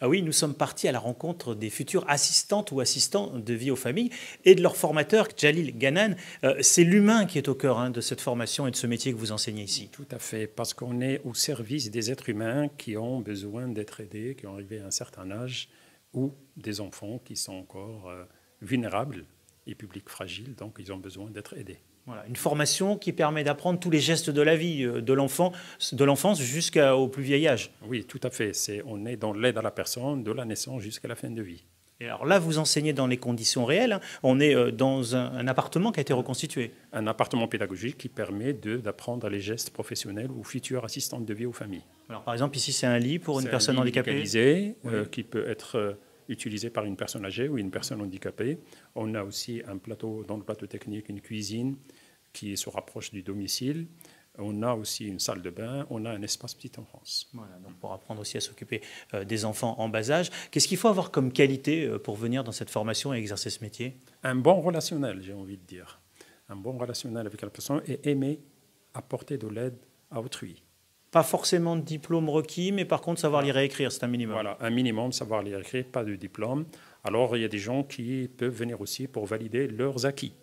Ah oui, nous sommes partis à la rencontre des futures assistantes ou assistants de vie aux familles et de leur formateur, Jalil Ganan. C'est l'humain qui est au cœur de cette formation et de ce métier que vous enseignez ici. Tout à fait, parce qu'on est au service des êtres humains qui ont besoin d'être aidés, qui ont arrivé à un certain âge, ou des enfants qui sont encore vulnérables et publics fragiles, donc ils ont besoin d'être aidés. Voilà, une formation qui permet d'apprendre tous les gestes de la vie, de l'enfance jusqu'au plus vieil âge. Oui, tout à fait. On est dans l'aide à la personne de la naissance jusqu'à la fin de vie. Et alors là, vous enseignez dans les conditions réelles. On est dans un appartement qui a été reconstitué. Un appartement pédagogique qui permet d'apprendre les gestes professionnels aux futures assistantes de vie aux familles. Alors, par exemple, ici, c'est un lit pour une personne handicapée. Médicalisé, qui peut être utilisé par une personne âgée ou une personne handicapée. On a aussi un plateau, dans le plateau technique, une cuisine qui se rapproche du domicile. On a aussi une salle de bain, on a un espace petite enfance. Voilà, donc pour apprendre aussi à s'occuper des enfants en bas âge. Qu'est-ce qu'il faut avoir comme qualité pour venir dans cette formation et exercer ce métier? Un bon relationnel, j'ai envie de dire. Un bon relationnel avec la personne et aimer apporter de l'aide à autrui. Pas forcément de diplôme requis, mais par contre savoir lire et écrire, c'est un minimum. Voilà, un minimum, savoir lire et écrire, pas de diplôme. Alors il y a des gens qui peuvent venir aussi pour valider leurs acquis.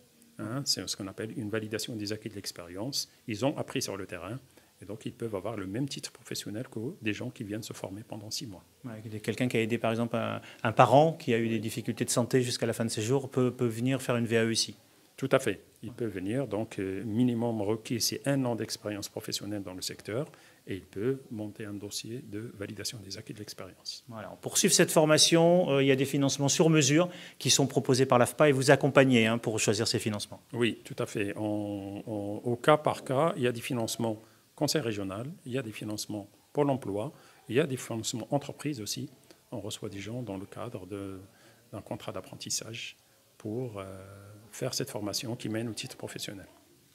C'est ce qu'on appelle une validation des acquis de l'expérience. Ils ont appris sur le terrain et donc ils peuvent avoir le même titre professionnel que des gens qui viennent se former pendant 6 mois. Ouais, quelqu'un qui a aidé par exemple un parent qui a eu des difficultés de santé jusqu'à la fin de ses jours peut venir faire une VAE ici. Tout à fait. Il peut venir, donc minimum requis, c'est 1 an d'expérience professionnelle dans le secteur et il peut monter un dossier de validation des acquis de l'expérience. Voilà, pour suivre cette formation, il y a des financements sur mesure qui sont proposés par l'AFPA et vous accompagnez pour choisir ces financements. Oui, tout à fait. Au cas par cas, il y a des financements conseil régional, il y a des financements Pôle emploi, il y a des financements entreprises aussi. On reçoit des gens dans le cadre d'un contrat d'apprentissage pour faire cette formation qui mène au titre professionnel.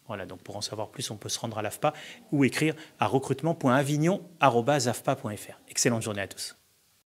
Voilà, donc pour en savoir plus, on peut se rendre à l'AFPA ou écrire à recrutement.avignon@afpa.fr. Excellente journée à tous.